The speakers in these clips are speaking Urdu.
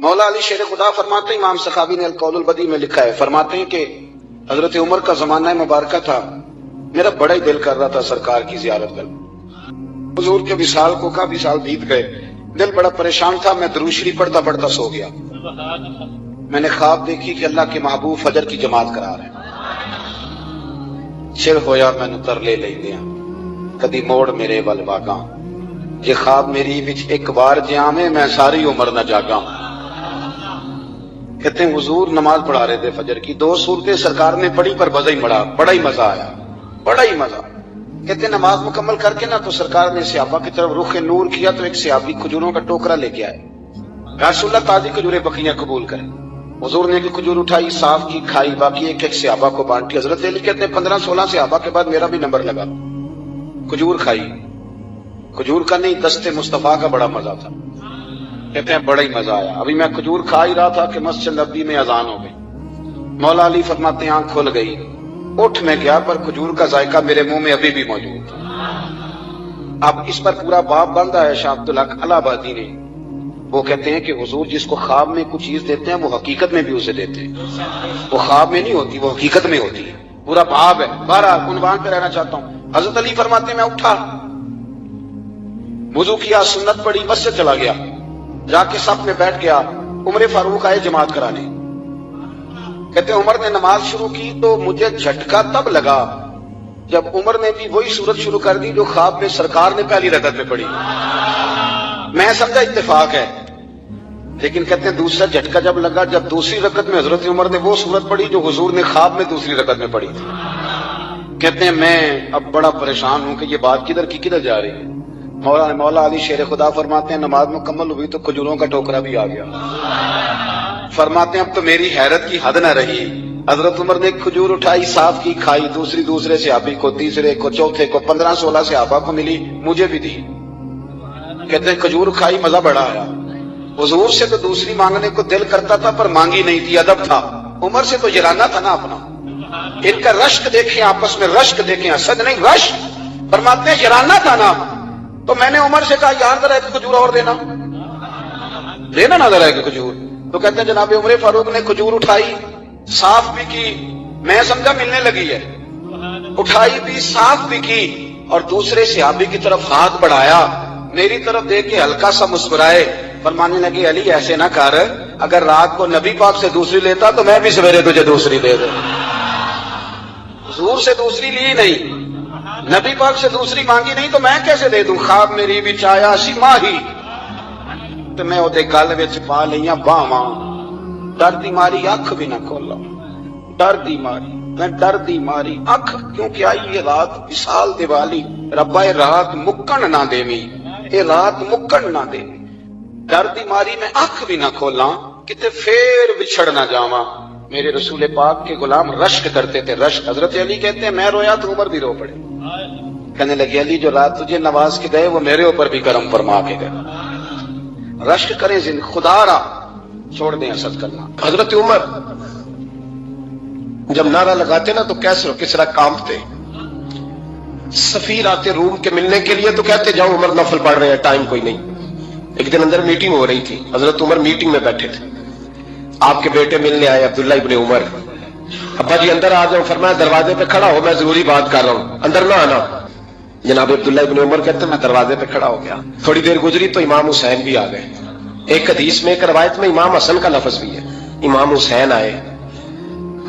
مولا علی شیر خدا فرماتے ہیں، امام سخاوی نے القول البدی میں لکھا ہے، فرماتے ہیں کہ حضرت عمر کا زمانہ مبارکہ تھا، میرا بڑا ہی دل کر رہا تھا سرکار کی زیارت کرنے۔ حضور کے وصال کو کافی سال بیت گئے، دل بڑا پریشان تھا، میں درود شریف پڑھتا پڑھتا سو گیا۔ میں نے خواب دیکھی کہ اللہ کے محبوب فجر کی جماعت کرا رہے ہیں۔ چر ہویا میں نے تر لے لیندیاں کدی موڑ میرے ول باگاں، یہ خواب میری وچ ایک بار جامے میں ساری عمر نہ جاگاں۔ کہتے ہیں حضور نماز پڑھا رہے تھے فجر کی، 2 سورتیں سرکار نے پڑھی پر بزا ہی مڑا، بڑا ہی مزہ آیا، بڑا ہی مزہ۔ کہتے ہیں نماز مکمل کر کے نا تو سرکار نے صحابہ کی طرف رخ نور کیا تو ایک صحابی کھجوروں کا ٹوکرا لے کے آئے، رسول اللہ تازی کھجوریں بکیاں قبول کریں۔ حضور نے ایک کھجور اٹھائی، صاف کی، کھائی، باقی ایک ایک صحابہ کو بانٹی۔ حضرت علی کہتے ہیں 15-16 صحابہ کے بعد میرا بھی نمبر لگا، کھجور کھائی، کھجور کا نہیں دست مصطفیٰ کا بڑا مزہ تھا۔ کہتے ہیں بڑا ہی مزہ آیا، ابھی میں کھجور کھا ہی رہا تھا کہ مسجد نبوی میں اذان ہو گئی۔ مولا علی فرماتے ہیں آنکھ کھل گئی، اٹھ میں گیا پر کھجور کا ذائقہ میرے منہ میں ابھی بھی موجود تھا۔ اب اس پر پورا باب بندہ ہے شاہ عبدالحق الہ آبادی نے، وہ کہتے ہیں کہ حضور جس کو خواب میں کچھ چیز دیتے ہیں وہ حقیقت میں بھی اسے دیتے ہیں، وہ خواب میں نہیں ہوتی، وہ حقیقت میں ہوتی ہے، پورا باب ہے۔ بہرحال عنوان پہ رہنا چاہتا ہوں۔ حضرت علی فرماتے ہیں میں اٹھا، وضو کیا، سنت پڑھی، مسجد چلا گیا، جا کے صف میں بیٹھ گیا۔ عمر فاروق آئے جماعت کرانے، کہتے ہیں عمر نے نماز شروع کی تو مجھے جھٹکا تب لگا جب عمر نے بھی وہی صورت شروع کر دی جو خواب میں سرکار نے پہلی رکعت میں پڑھی۔ میں سمجھا اتفاق ہے، لیکن کہتے ہیں دوسرا جھٹکا جب لگا جب دوسری رکعت میں حضرت عمر نے وہ صورت پڑھی جو حضور نے خواب میں دوسری رکعت میں پڑھی تھی۔ کہتے ہیں میں اب بڑا پریشان ہوں کہ یہ بات کدھر کی کدھر جا رہی ہے۔ مولا علی شیر خدا فرماتے ہیں نماز مکمل ہوئی تو کھجوروں کا ٹوکرا بھی آ گیا۔ فرماتے ہیں اب تو میری حیرت کی حد نہ رہی، حضرت عمر نے کھجور اٹھائی، صاف کی، کھائی، دوسرے صحابی کو، تیسرے کو، چوتھے کو، 15-16 صحابہ کو ملی، مجھے بھی دی۔ کہتے ہیں کھجور کھائی، مزہ بڑا آیا۔ حضور سے تو دوسری مانگنے کو دل کرتا تھا پر مانگی نہیں تھی، ادب تھا۔ عمر سے تو جرانا تھا نا اپنا۔ ان کا رشک دیکھیں، آپس میں رشک دیکھیں، حسد نہیں رشک۔ فرماتے ہیں جرانا تھا نا، تو میں نے عمر سے کہا یار ذرا ایک کھجور اور دینا نا ذرا ایک کھجور۔ تو کہتے ہیں جناب عمر فاروق نے کھجور اٹھائی، صاف بھی کی، میں سمجھا ملنے لگی ہے، اٹھائی بھی، صاف بھی کی، اور دوسرے صحابی کی طرف ہاتھ بڑھایا، میری طرف دیکھ کے ہلکا سا مسکرائے، فرمانے لگے علی ایسے نہ کر، اگر رات کو نبی پاک سے دوسری لیتا تو میں بھی سویرے تجھے دوسری دے دوں۔ حضور سے دوسری لی نہیں، نبی پاک سے دوسری مانگی نہیں تو میں کیسے دے دوں؟ خواب میری وچ آیا سی ماہی تو میں اودے گل وچ پا لئیاں باواں، ڈر دی ماری اکھ بھی نہ کھولا، ڈر دی ماری، میں ڈر دی ماری اکھ، کیونکہ آئی یہ رات وصال دیوالی، ربا اے رات مکن نہ دیویں، اے رات مکن نہ دے، ڈر دی ماری میں اکھ بھی نہ کھولاں کتے پھر بچھڑ نہ جاواں۔ میرے رسول پاک کے غلام رشک کرتے تھے، رشک۔ حضرت علی کہتے ہیں میں رویا تو عمر بھی رو پڑے، کہنے لگے علی جو رات تجھے نواز کے گئے وہ میرے اوپر بھی کرم فرما کے گئے۔ رشک کریں خدا را، چھوڑ دیں حسد کرنا۔ حضرت عمر جب نعرہ لگاتے نا تو کیسر کس طرح کانپتے۔ سفیر آتے روم کے ملنے کے لیے تو کہتے جاؤ عمر نفل پڑھ رہے ہیں، ٹائم کوئی نہیں۔ ایک دن اندر میٹنگ ہو رہی تھی، حضرت عمر میٹنگ میں بیٹھے تھے، آپ کے بیٹے ملنے آئے عبداللہ ابن عمر، ابا جی اندر آ جاؤ، فرمایا دروازے پہ کھڑا ہو، میں ضروری بات کر رہا ہوں، اندر نہ آنا۔ جناب عبداللہ ابن عمر کہتے ہیں میں دروازے پہ کھڑا ہو گیا، تھوڑی دیر گزری تو امام حسین بھی آ گئے۔ ایک حدیث میں، ایک روایت میں امام حسن کا لفظ بھی ہے، امام حسین آئے،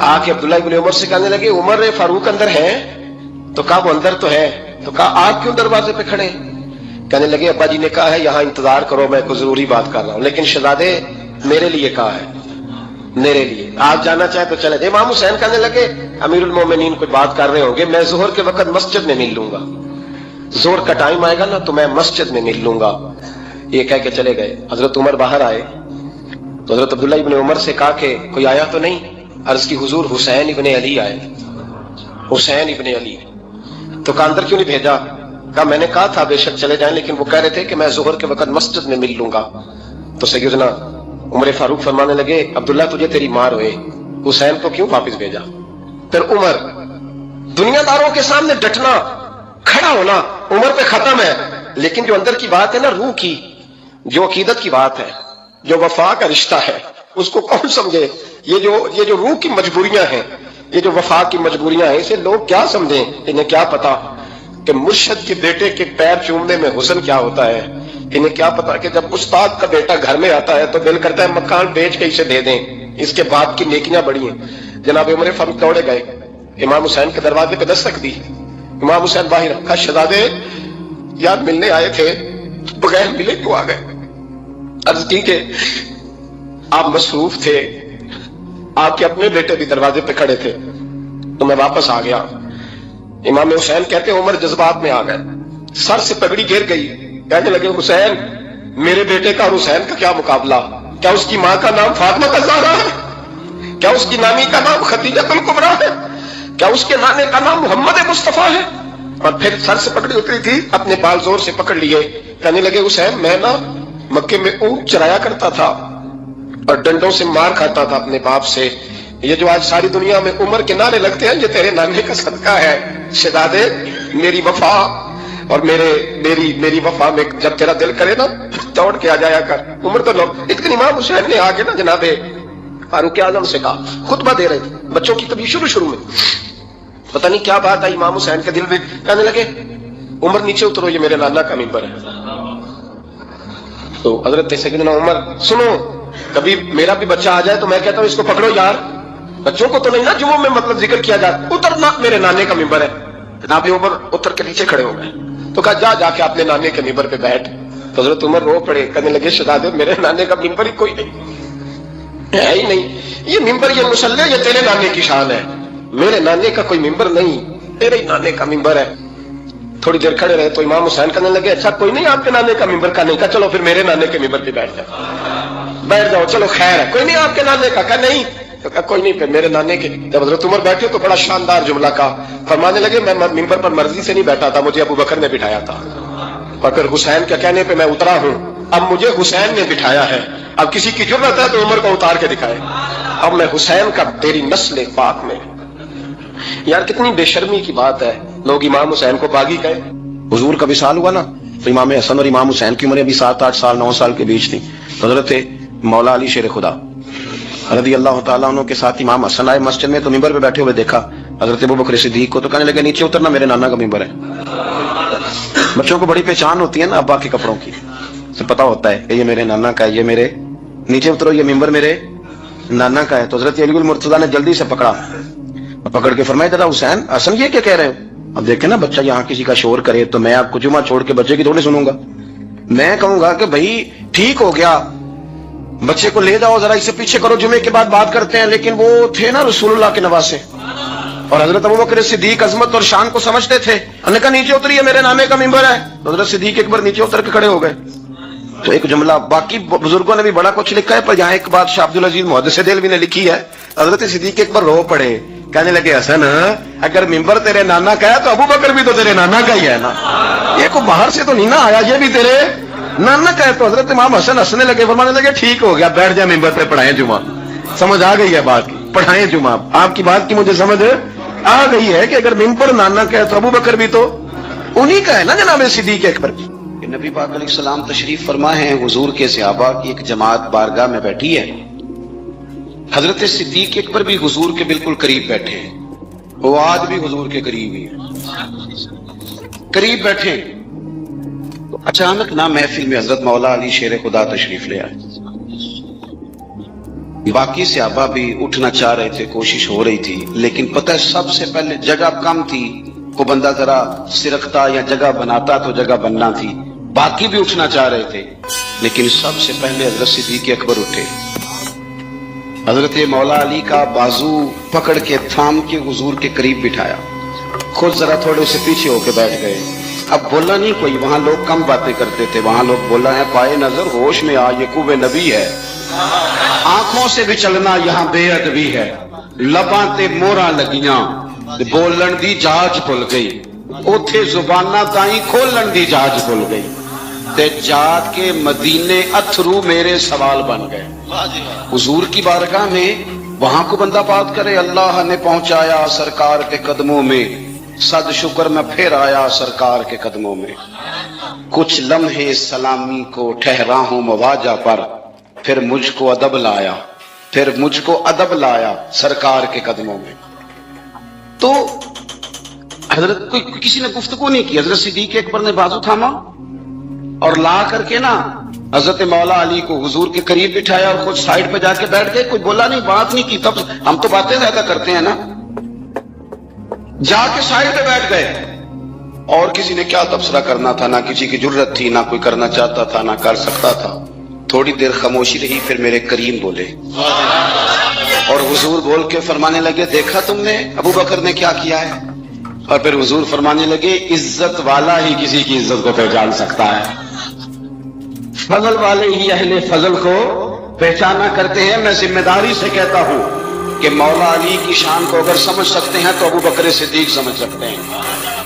آ کے عبداللہ ابن عمر سے کہنے لگے عمر فاروق اندر ہے؟ تو کہا وہ اندر تو ہے۔ تو کہا آپ کیوں دروازے پہ کھڑے؟ کہنے لگے ابا جی نے کہا ہے یہاں انتظار کرو، میں کوئی ضروری بات کر رہا ہوں، لیکن شہزادے میرے لیے کہا ہے، میرے لیے، آپ جانا چاہے تو چلے جائیں۔ امام حسین کہنے لگے امیر المومنین کوئی بات کر رہے ہوں گے، میں ظہر کے وقت مسجد میں مل لوں گا، ظہر کا ٹائم آئے گا نا تو میں مسجد میں مل لوں گا، یہ کہہ کے چلے گئے۔ حضرت عمر باہر آئے تو حضرت عبداللہ ابن عمر سے کہا کہ کوئی آیا تو نہیں؟ عرض کی حضور حسین ابن علی آئے، حسین ابن علی۔ تو کہا اندر کیوں نہیں بھیجا؟ کہا میں نے کہا تھا بے شک چلے جائیں، لیکن وہ کہہ رہے تھے کہ میں ظہر کے وقت مسجد میں مل لوں گا۔ تو سیدنا عمر فاروق فرمانے لگے عبداللہ تجھے تیری ماں روئے، حسین کو کیوں واپس بھیجا؟ پھر عمر دنیا داروں کے سامنے ڈٹنا، کھڑا ہونا عمر پہ ختم ہے، لیکن جو اندر کی بات ہے نا، روح کی، جو عقیدت کی بات ہے، جو وفا کا رشتہ ہے اس کو کون سمجھے؟ یہ جو روح کی مجبوریاں ہیں، یہ جو وفا کی مجبوریاں ہیں، اسے لوگ کیا سمجھیں؟ انہیں کیا پتا کہ مرشد کے بیٹے کے پیر چومنے میں حسن کیا ہوتا ہے؟ انہیں کیا پتا کہ جب استاد کا بیٹا گھر میں آتا ہے تو دل کرتا ہے مکان بیچ کے اسے دے دیں، اس کے بعد کی نیکیاں بڑی ہیں۔ جناب عمر فاروق دوڑے گئے، امام حسین کے دروازے پہ دستک دی، امام حسین باہر رکھا، شہزادے یار ملنے آئے تھے، بغیر ملے کیوں آ گئے؟ عرض کی کہ آپ مصروف تھے، آپ کے اپنے بیٹے بھی دروازے پہ کھڑے تھے تو میں واپس آ گیا۔ امام حسین کہتے عمر جذبات میں آ گئے، سر سے پگڑی گر گئی، کہنے لگے حسین میرے بیٹے کا اور حسین کا کیا مقابلہ؟ کیا اس کی ماں کا نام فاطمہ الزہرا ہے؟ کیا اس کی نانی کا نام خدیجہ الکبریٰ ہے؟ کیا اس کے نانے کا نام محمد مصطفیٰ ہے؟ اور پھر سر سے پکڑی اتری تھی، اپنے بال زور سے پکڑ لیے، کہنے لگے حسین میں نا مکے میں اونٹ چرایا کرتا تھا اور ڈنڈوں سے مار کھاتا تھا اپنے باپ سے، یہ جو آج ساری دنیا میں عمر کے نعرے لگتے ہیں یہ تیرے نانے کا صدقہ ہے۔ شہزادے میری وفا اور میری وفا میں جب تیرا دل کرے نا دوڑ کے آ جایا کر۔ عمر تو لوگ ایک دن امام حسین نے آ کے نا جناب فاروق اعظم سے کہا، خطبہ دے رہے تھے بچوں کی کبھی شروع میں، پتہ نہیں کیا بات آئی امام حسین کے دل میں، کہنے لگے عمر نیچے اترو، یہ میرے نانا کا ممبر ہے۔ تو حضرت سیدنا عمر سنو، کبھی میرا بھی بچہ آ جائے تو میں کہتا ہوں اس کو پکڑو یار، بچوں کو تو نہیں نا جمعوں میں مطلب ذکر کیا جاتا، اترنا میرے نانے کا ممبر ہے۔ جناب عمر اتر کے نیچے کھڑے ہو گئے تو کہا جا کے اپنے نانے کے ممبر پہ بیٹھ۔ تو حضرت عمر رو پڑے، کہنے لگے شہزادے میرے نانے کا ممبر ہی کوئی نہیں ہے ہی نہیں، یہ ممبر یہ مصلی یہ تیرے نانے کی شان ہے، میرے نانے کا کوئی ممبر نہیں، تیرے ہی نانے کا ممبر ہے۔ تھوڑی دیر کھڑے رہے تو امام حسین کہنے لگے اچھا کوئی نہیں آپ کے نانے کا ممبر کا؟ نہیں کہا چلو پھر میرے نانے کے ممبر پہ بیٹھ جاؤ، چلو خیر ہے، کوئی نہیں آپ کے نانے کا؟ کہا نہیں، تو کہا کوئی نہیں پھر میرے نانے کے۔ جب حضرت عمر بیٹھے تو بڑا شاندار جملہ کہا، فرمانے لگے میں ممبر پر مرضی سے نہیں بیٹھا تھا، مجھے ابو بکر نے بٹھایا تھا، اور پھر حسین کے کہنے پہ میں اترا ہوں، اب مجھے حسین نے بٹھایا ہے، اب کسی کی جرأت ہے تو عمر کو اتار کے دکھائے، اب میں حسین کا تیری نسل پاک میں۔ یار کتنی بے شرمی کی بات ہے، لوگ امام حسین کو باغی کہے۔ حضور کا وصال ہوا نا تو امام حسن اور امام حسین کی عمریں ابھی 7 8 سال 9 سال کے بیچ تھی، حضرت مولا علی شیر خدا رضی اللہ تعالیٰ عنہ کے ساتھ امام حسن آئے مسجد میں تو ممبر پہ بیٹھے ہوئے دیکھا حضرت ابوبکر صدیق کو، تو کہنے لگے نیچے اترنا میرے نانا کا ممبر ہے۔ بچوں کو بڑی پہچان ہوتی ہے نا ابا کے کپڑوں کی، سے پتا ہوتا ہے کہ یہ میرے نانا کا ہے، یہ میرے نیچے اترو، یہ ممبر میرے نانا کا ہے۔ تو حضرت علی المرتضیٰ نے جلدی سے پکڑ کے فرمایا دادا حسین حسن یہ کیا کہہ رہے ہیں؟ اب دیکھیں نا بچہ یہاں کسی کا شور کرے تو میں آپ کو جمعہ چھوڑ کے بچے کی تھوڑی سنوں گا، میں کہوں گا کہ بھائی ٹھیک ہو گیا بچے کو لے جاؤ ذرا اسے پیچھے کرو، جمعے کے بعد بات کرتے ہیں، لیکن وہ تھے نا رسول اللہ کے نواسے اور حضرت ابوبکر صدیق عظمت اور شان کو سمجھتے تھے، انہوں نے کہا نیچے اتریے میرے نانے کا ممبر ہے۔ تو حضرت صدیق اکبر نیچے اتر کے کھڑے ہو گئے۔ تو ایک جملہ، باقی بزرگوں نے بھی بڑا کچھ لکھا ہے پر یہاں ایک بات شاہ عبدالعزیز محدث دہلوی نے لکھی ہے، حضرت صدیق اکبر رو پڑے، کہنے لگے حسن اگر ممبر تیرے نانا کا ہے تو ابوبکر بھی تو تیرے نانا کا ہی ہے نا، یہ کو باہر سے تو نہیں نا آیا، یہ بھی تیرے نانا کا ہے۔ تو حضرت امام حسن ہنسنے لگے، فرمانے لگے ٹھیک ہو گیا بیٹھ جائے ممبر پہ پڑھائیں جمعہ۔ سمجھ آ گئی ہے بات کی، پڑھائیں جمعہ، آپ کی بات کی مجھے سمجھ آ گئی ہے کہ اگر ممبر نانا کا ہے تو ابوبکر بھی تو انہی کا ہے نا جناب صدیق اکبر کی۔ نبی پاک علیہ السلام تشریف فرما ہیں، حضور کے صحابہ کی ایک جماعت بارگاہ میں بیٹھی ہے، حضرت صدیق اکبر بھی حضور کے بالکل قریب بیٹھے ہیں، وہ آج بھی حضور کے قریب ہی قریب بیٹھے، تو اچانک نہ محفل میں حضرت مولا علی شیر خدا تشریف لے آئے، باقی صحابہ بھی اٹھنا چاہ رہے تھے، کوشش ہو رہی تھی، لیکن پتہ ہے سب سے پہلے جگہ کم تھی، وہ بندہ ذرا سرکتا یا جگہ بناتا تو جگہ بننا تھی، باقی بھی اٹھنا چاہ رہے تھے، لیکن سب سے پہلے حضرت صدیق اکبر اٹھے، حضرت مولا علی کا بازو پکڑ کے تھام کے حضور کے قریب بٹھایا، خود ذرا تھوڑے سے پیچھے ہو کے بیٹھ گئے۔ اب بولا نہیں کوئی، وہاں لوگ کم باتیں کرتے تھے، وہاں لوگ بولا ہے پائے نظر ہوش میں آ، یہ کوبے نبی ہے، آنکھوں سے بھی چلنا یہاں بے ادبی ہے، لباں تے موراں لگیاں بولن دی جاج بھول گئی، اوتھے زباناں تائیں کھولن دی جاج بھول گئی، تے جا کے مدینے اتھرو میرے سوال بن گئے۔ حضور کی بارگاہ میں وہاں کو بندہ بات کرے، اللہ نے پہنچایا سرکار کے قدموں میں، صد شکر میں پھر آیا سرکار کے قدموں میں، کچھ لمحے سلامی کو ٹھہرا ہوں مواجہ پر، پھر مجھ کو ادب لایا، پھر مجھ کو ادب لایا سرکار کے قدموں میں۔ تو حضرت کسی نے گفتگو نہیں کی، حضرت صدیق اکبر نے بازو تھاما اور لا کر کے نا حضرت مولا علی کو حضور کے قریب بٹھایا اور خود سائڈ پہ جا کے بیٹھ گئے، کوئی بولا نہیں، بات نہیں کی۔ تب ہم تو باتیں زیادہ کرتے ہیں نا، جا کے سائڈ پہ بیٹھ گئے، اور کسی نے کیا تبصرہ کرنا تھا، نہ کسی کی جرت تھی، نہ کوئی کرنا چاہتا تھا، نہ کر سکتا تھا۔ تھوڑی دیر خاموشی رہی، پھر میرے کریم بولے اور حضور بول کے فرمانے لگے، دیکھا تم نے ابو بکر نے کیا کیا ہے؟ اور پھر حضور فرمانے لگے، عزت والا ہی کسی کی عزت کو پہچان سکتا ہے، فضل والے ہی اہل فضل کو پہچانا کرتے ہیں۔ میں ذمہ داری سے کہتا ہوں کہ مولا علی کی شان کو اگر سمجھ سکتے ہیں تو ابو بکر صدیق سمجھ سکتے ہیں،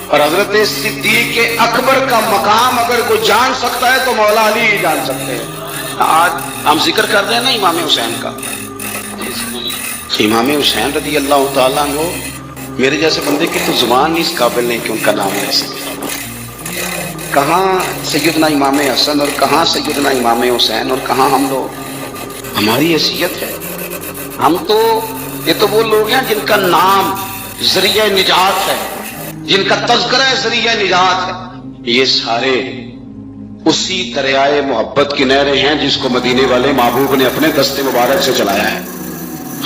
اور حضرت صدیق اکبر کا مقام اگر کوئی جان سکتا ہے تو مولا علی ہی جان سکتے ہیں۔ آج ہم ذکر کر رہے ہیں نا امام حسین کا، امام حسین رضی اللہ تعالیٰ عنہ، میرے جیسے بندے کی تو زبان نہیں اس قابل نہیں کہ ان کا نام ایسے، کہاں سیدنا امام حسن اور کہاں سیدنا امام حسین اور کہاں ہم لوگ، ہماری حیثیت ہے۔ ہم تو یہ تو وہ لوگ ہیں جن کا نام ذریعہ نجات ہے، جن کا تذکرہ ذریعہ نجات ہے۔ یہ سارے اسی دریائے محبت کی نہریں ہیں جس کو مدینے والے محبوب نے اپنے دستے مبارک سے چلایا ہے۔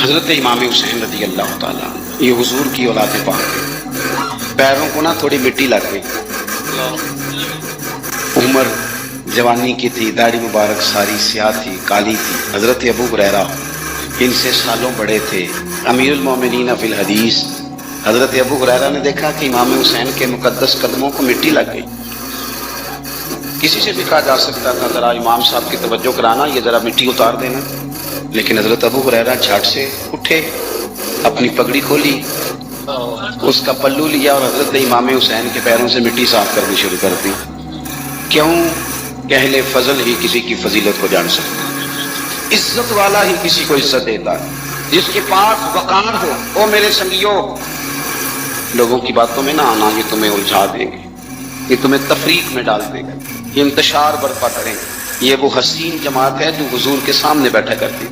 حضرت امام حسین رضی اللہ تعالیٰ یہ حضور کی اولاد پاک ہے۔ پیروں کو نا تھوڑی مٹی لگ گئی، عمر جوانی کی تھی، داڑھی مبارک ساری سیاہ تھی، کالی تھی۔ حضرت ابو ہریرہ ان سے سالوں بڑے تھے، امیر المومنین فی الحدیث۔ حضرت ابو ہریرہ نے دیکھا کہ امام حسین کے مقدس قدموں کو مٹی لگ گئی۔ کسی سے بھی کہا جا سکتا تھا ذرا امام صاحب کی توجہ کرانا، یہ ذرا مٹی اتار دینا، لیکن حضرت ابو ہریرہ جھٹ سے اٹھے، اپنی پگڑی کھولی، اس کا پلو لیا اور حضرت امام حسین کے پیروں سے مٹی صاف کرنی شروع کر دی۔ کیوں کہ اہل فضل ہی کسی کی فضیلت کو جان سکتا ہے، عزت والا ہی کسی کو عزت دیتا ہے، جس کے پاس وقار ہو۔ او میرے سنگیو، لوگوں کی باتوں میں نہ آنا، یہ تمہیں الجھا دیں گے، یہ تمہیں تفریق میں ڈال دے گا، یہ انتشار برپا کریں گے۔ یہ وہ حسین جماعت ہے جو حضور کے سامنے بیٹھا کرتی،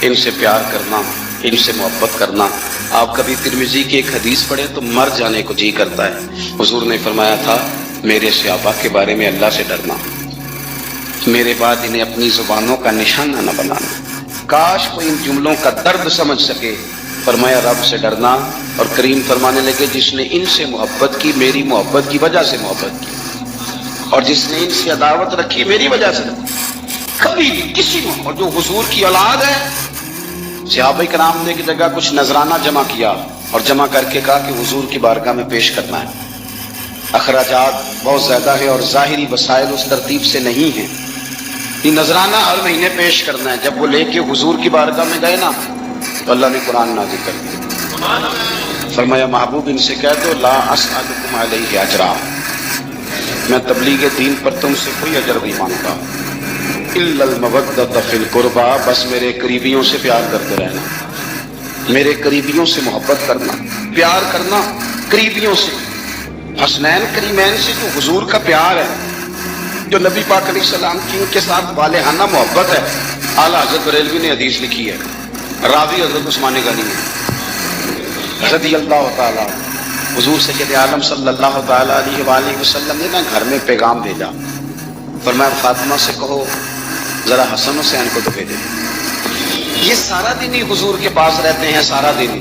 ان سے پیار کرنا، ان سے محبت کرنا۔ آپ کبھی ترمذی کی ایک حدیث پڑھیں تو مر جانے کو جی کرتا ہے۔ حضور نے فرمایا تھا، میرے صحابہ کے بارے میں اللہ سے ڈرنا، میرے بعد انہیں اپنی زبانوں کا نشانہ نہ بنانا۔ کاش کوئی ان جملوں کا درد سمجھ سکے۔ فرمایا رب سے ڈرنا، اور کریم فرمانے لگے جس نے ان سے محبت کی میری محبت کی وجہ سے محبت کی، اور جس نے ان سے عداوت رکھی میری وجہ سے رکھی۔ کبھی بھی کسی کو، اور جو حضور کی اولاد ہے، صحابہ کرام نے کی جگہ کچھ نذرانہ جمع کیا اور جمع کر کے کہا کہ حضور کی بارگاہ میں پیش کرنا ہے۔ اخراجات بہت زیادہ ہے اور ظاہری وسائل اس ترتیب سے نہیں ہیں، یہ نذرانہ ہر مہینے پیش کرنا ہے۔ جب وہ لے کے حضور کی بارگاہ میں گئے نا تو اللہ نے قرآن نازل کر دیا، فرمایا محبوب ان سے کہہ دو لا اسألکم علیہ اجرا، میں تبلیغ دین پر تم سے کوئی اجر نہیں مانگتا، الا المودۃ فی القربى، بس میرے قریبیوں سے پیار کرتے رہنا، میرے قریبیوں سے محبت کرنا، پیار کرنا قریبیوں سے۔ حسنین کریمین سے جو حضور کا پیار ہے، جو نبی پاک علیہ السلام کی ان کے ساتھ والہانہ محبت ہے۔ اعلیٰ حضرت بریلوی نے حدیث لکھی ہے، راوی حضرت عثمان غنی ہے رضی اللہ تعالیٰ۔ حضور سید عالم صلی اللہ تعالیٰ علیہ وآلہ وسلم نے نا گھر میں پیغام بھیجا، فرمایا فاطمہ سے کہو ذرا حسن حسین کو تو بھیجے۔ یہ سارا دن ہی حضور کے پاس رہتے ہیں، سارا دن ہی،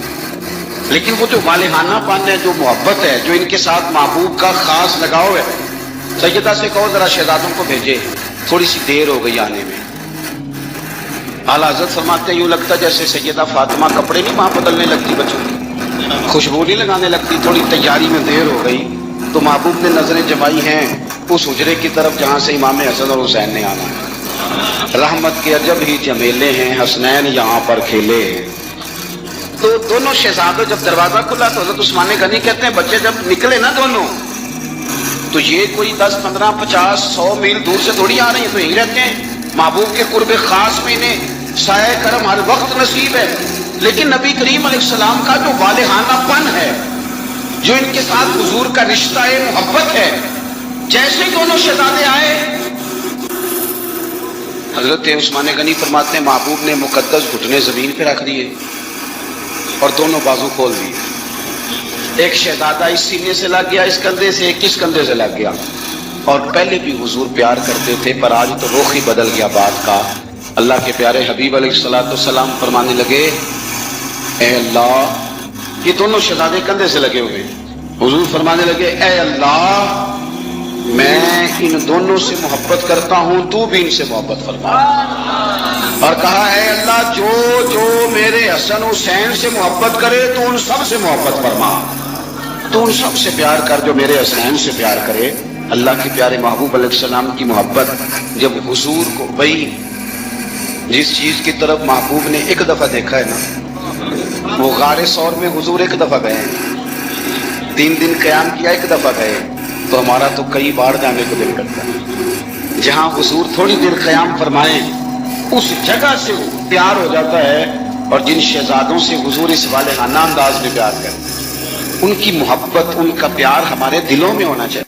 لیکن وہ جو والہانہ پن ہے، جو محبت ہے، جو ان کے ساتھ محبوب کا خاص لگاؤ ہے، سیدہ سے کہو ذرا شہزادوں کو بھیجے، تھوڑی سی دیر ہو گئی آنے میں۔ اعلیٰ حضرت فرماتے ہیں یوں لگتا جیسے سیدہ فاطمہ کپڑے نہیں وہاں بدلنے لگتی، بچوں کی خوشبو نہیں لگانے لگتی، تھوڑی تیاری میں دیر ہو گئی تو محبوب نے نظریں جمائی ہیں اس حجرے کی طرف جہاں سے امام حسن اور حسین نے آنا ہے۔ رحمت کے عجب ہی جمیلے ہیں، حسنین یہاں پر کھیلے ہیں۔ تو دونوں شہزادوں جب دروازہ کھلا تو حضرت عثمان غنی کہتے ہیں بچے جب نکلے نا دونوں، تو یہ کوئی 10 15 50 100 میل دور سے تھوڑی آ رہی ہیں، تو یہیں رہتے ہیں۔ محبوب کے قرب خاص میں انہیں سایہ کرم ہر وقت نصیب ہے، لیکن نبی کریم علیہ السلام کا جو والہانہ پن ہے، جو ان کے ساتھ حضور کا رشتہ محبت ہے، جیسے دونوں شہزادے آئے حضرت عثمان غنی فرماتے ہیں محبوب نے مقدس گھٹنے زمین پہ رکھ دیے اور دونوں بازو کھول دیے. ایک شہزادہ اس سینے سے لگ گیا اس کندھے سے, ایک اس کندھے سے لگ گیا. اور پہلے بھی حضور پیار کرتے تھے پر آج تو رخ ہی بدل گیا بات کا. اللہ کے پیارے حبیب علیہ الصلوۃ والسلام فرمانے لگے اے اللہ, یہ دونوں شہزادے کندھے سے لگے ہوئے. حضور فرمانے لگے اے اللہ میں ان دونوں سے محبت کرتا ہوں, تو بھی ان سے محبت فرما. اور کہا اے اللہ جو جو میرے حسن حسین سے محبت کرے تو ان سب سے محبت فرما, تو ان سب سے پیار کر جو میرے حسین سے پیار کرے. اللہ کے پیارے محبوب علیہ السلام کی محبت جب حضور کو بھائی جس چیز کی طرف محبوب نے ایک دفعہ دیکھا ہے نا, وہ غار ثور میں حضور ایک دفعہ گئے, 3 دن قیام کیا ایک دفعہ گئے, تو ہمارا تو کئی بار جانے کو دل کرتا ہے. جہاں حضور تھوڑی دیر قیام فرمائیں اس جگہ سے پیار ہو جاتا ہے. اور جن شہزادوں سے حضور اس والہانہ انداز میں پیار کرتے, ان کی محبت ان کا پیار ہمارے دلوں میں ہونا چاہیے.